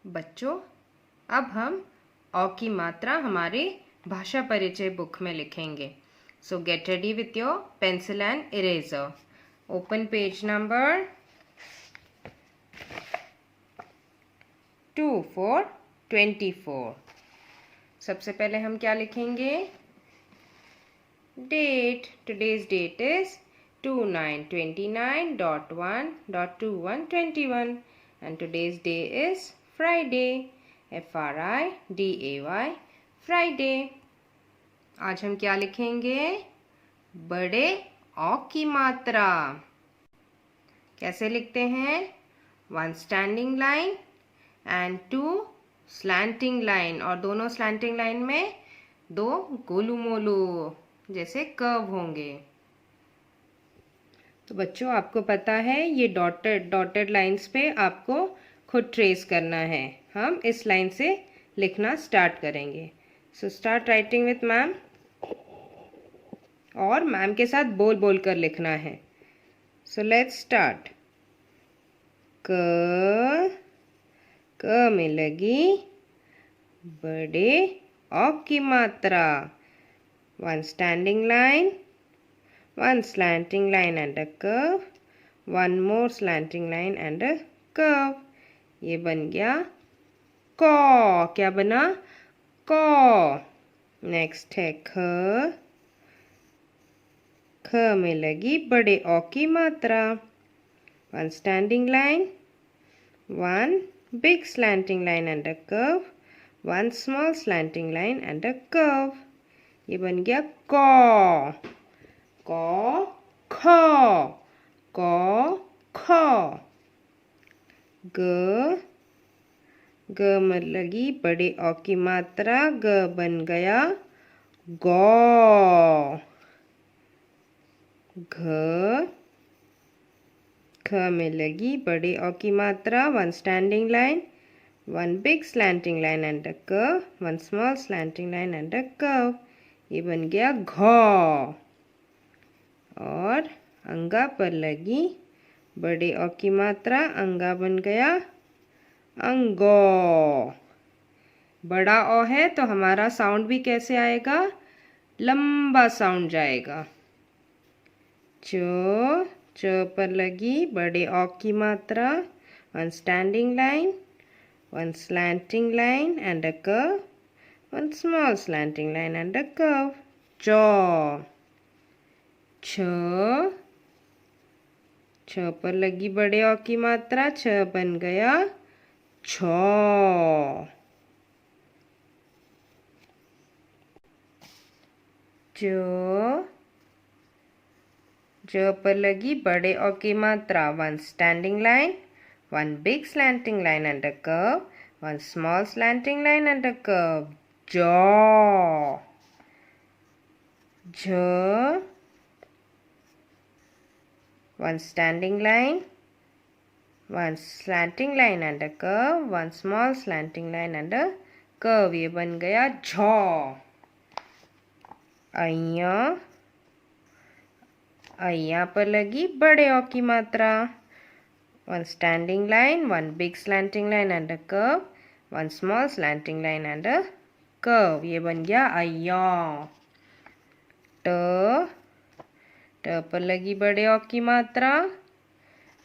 बच्चों, अब हम अ की मात्रा हमारे भाषा परिचय बुक में लिखेंगे। So get ready with your pencil and eraser. Open page number 2 for 24। सबसे पहले हम क्या लिखेंगे? Date. Today's date is 29/29.1.2121 and today's day is Friday, Friday, Friday। आज हम क्या लिखेंगे? बड़े औ की मात्रा। कैसे लिखते हैं? 1 standing line and 2 slanting line, और दोनों स्लैंटिंग लाइन में 2 गोलू मोलू जैसे कर्व होंगे। तो बच्चों, आपको पता है ये डॉटेड लाइंस पे आपको खुद ट्रेस करना है। हम इस लाइन से लिखना स्टार्ट करेंगे। So start writing with ma'am, और मैम के साथ बोल बोल कर लिखना है। So let's start. क में लगी बड़े औ की मात्रा। 1 standing line, 1 slanting line and a curve, 1 more slanting line and a curve। ये बन गया कौ। क्या बना? कौ। नेक्स्ट है ख। ख में लगी बड़े औ की मात्रा। 1 standing line, 1 big slanting line and a curve, 1 small slanting line and a curve। ये बन गया कौ। कौ ख। कौ ख। ग में लगी बड़े औ की मात्रा। ग बन गया गौ। घ। ख में लगी बड़े औ की मात्रा। 1 standing line, 1 big slanting line and a curve, 1 small slanting line and a curve. ये बन गया घौ। और अंगा पर लगी बड़े औ की मात्रा। अंगा बन गया अंगौ। बड़ा औ है तो हमारा साउंड भी कैसे आएगा? लंबा साउंड जाएगा। च पर लगी बड़े औ की मात्रा। 1 standing line, 1 slanting line and a curve, 1 small slanting line and a curve. चौ। छ पर लगी बड़े औ की मात्रा। छ बन गया छौ। ज पर लगी बड़े औ की मात्रा। 1 standing line, 1 big slanting line and a curve, 1 small slanting line and a curve. जौ। झ। 1 standing line, 1 slanting line and a curve, 1 small slanting line and a curve। ये बन गया झौ। अइया। अइया पर लगी बड़े औ की मात्रा। 1 standing line, 1 big slanting line and a curve, 1 small slanting line and a curve. ये बन गया अइया। ट पर लगी बड़े औ की मात्रा।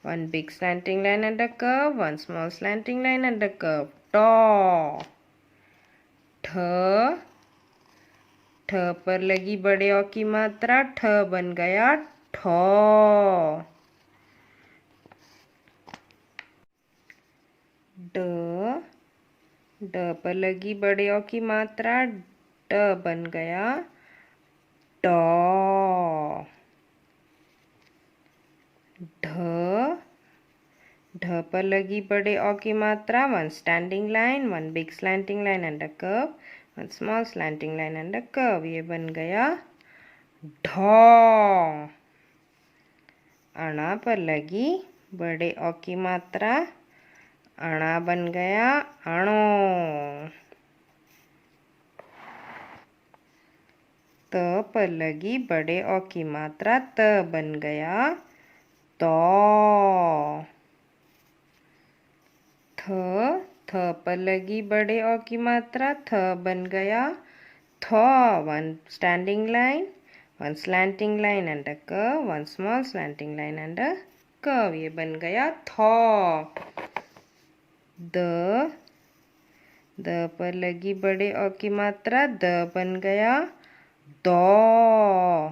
1 big slanting line and a curve, 1 small slanting line and a curve। टौ। ठ पर लगी बड़े औ की मात्रा। ठ बन गया ठौ। ड पर लगी बड़े औ की मात्रा। ड बन गया टौ। ढ पर लगी बड़े औ की मात्रा। 1 standing line, 1 big slanting line and a curve, 1 small slanting line and a curve. ये बन गया ढौ। अणा पर लगी बड़े औ की मात्रा। अणा बन गया अणो। त पर लगी बड़े औ की मात्रा। त बन गया तौ। थ पर लगी बड़े अ की मात्रा, थ बन गया thaw. One standing line, one slanting line and a curve, one small slanting line and a curve, ये बन गया थॉ। द पर लगी बड़े अ की मात्रा, द बन गया दौ।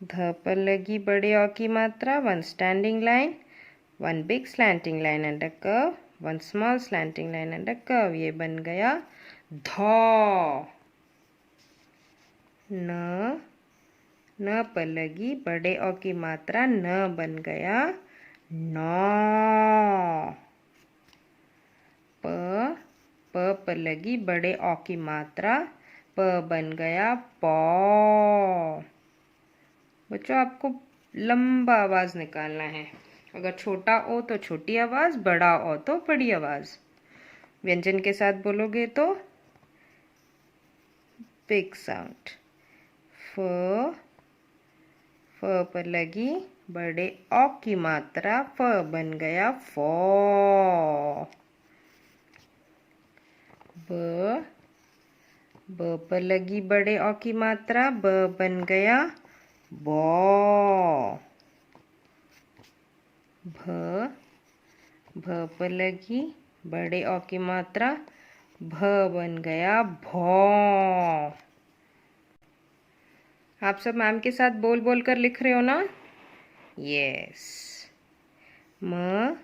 ध पर लगी बड़े अ की मात्रा, one standing line, one big slanting line and a curve, one small slanting line and a curve, ये बन गया धौ। न पर लगी बड़े अ की मात्रा, न बन गया नौ। प पर लगी बड़े अ की मात्रा, प बन गया पौ। बच्चों आपको लंबा आवाज निकालना है। अगर छोटा ओ तो छोटी आवाज, बड़ा ओ तो बड़ी आवाज। व्यंजन के साथ बोलोगे तो बिग साउंड। फ पर लगी बड़े औ की मात्रा, फ बन गया फौ। ब पर लगी बड़े औ की मात्रा, ब बन गया बौ। भ पर लगी बड़े औ की मात्रा, भ बन गया भौ। आप सब मैम के साथ बोल बोल कर लिख रहे हो ना? यस। म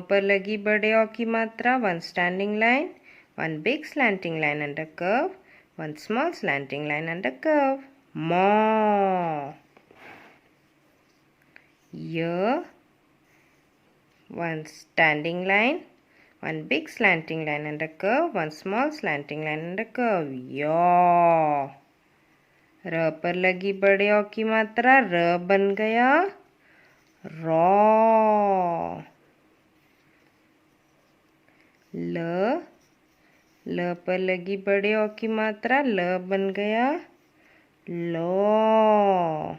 पर लगी बड़े औ की मात्रा, one standing line, one big slanting line and a curve, one small slanting line and a curve, मौ। One standing line, one big slanting line and a curve, one small slanting line and a curve, यौ। र पर लगी बड़े औ की मात्रा, र बन गया रौ। ल पर लगी बड़े औ की मात्रा, ल बन गया लो।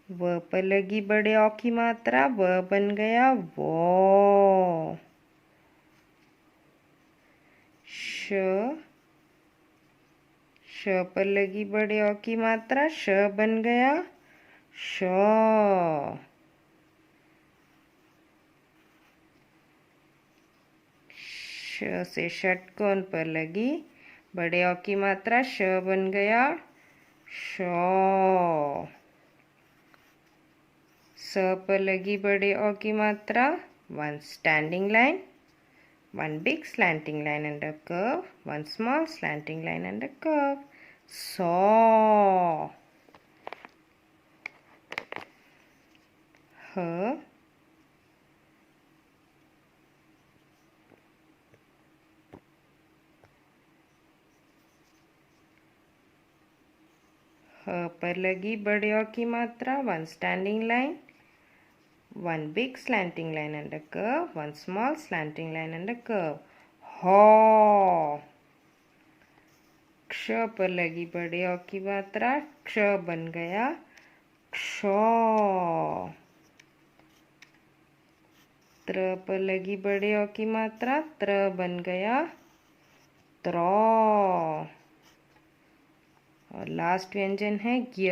व पर लगी बड़े औ की मात्रा, व बन गया वो। श पर लगी बड़े औ की मात्रा, श बन गया शौ। श से षटकोण पर लगी बड़े औ की मात्रा, श बन गया शौ। स पर लगी बड़े औ की मात्रा, one standing line, one big slanting line and a curve, one small slanting line and a curve, saw. H पर लगी बड़े औ की मात्रा, one standing line, one big slanting line and a curve, one small slanting line and a curve, हौ। क्ष पर लगी बड़े औ की मात्रा, क्ष बन गया क्षौ। त्र पर लगी बड़े औ की मात्रा, त्र बन गया त्रौ। और लास्ट व्यंजन है ज्ञ।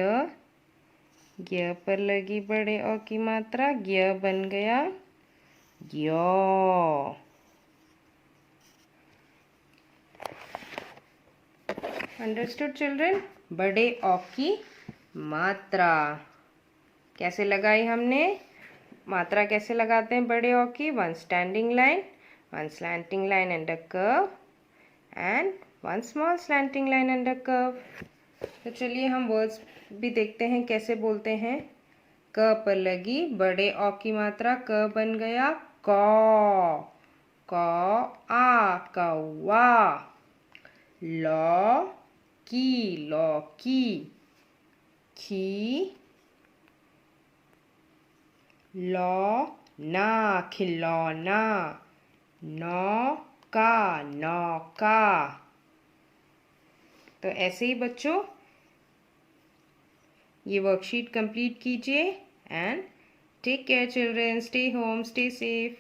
ज्ञ पर लगी बड़े औ की मात्रा, ज्ञ बन गया ज्ञौ। Understood children? बड़े औ की मात्रा कैसे लगाई हमने? मात्रा कैसे लगाते हैं बड़े औ की? One standing line, one slanting line and a curve and one small slanting line and a curve. तो चलिए हम वर्ड्स भी देखते हैं कैसे बोलते हैं। क पर लगी बड़े औ की मात्रा, क बन गया कौ। आ कौआ। लौकी। खिलौना खिलौना। नौका। तो ऐसे ही बच्चों ये वर्कशीट कंप्लीट कीजिए and take care children, stay home, stay safe.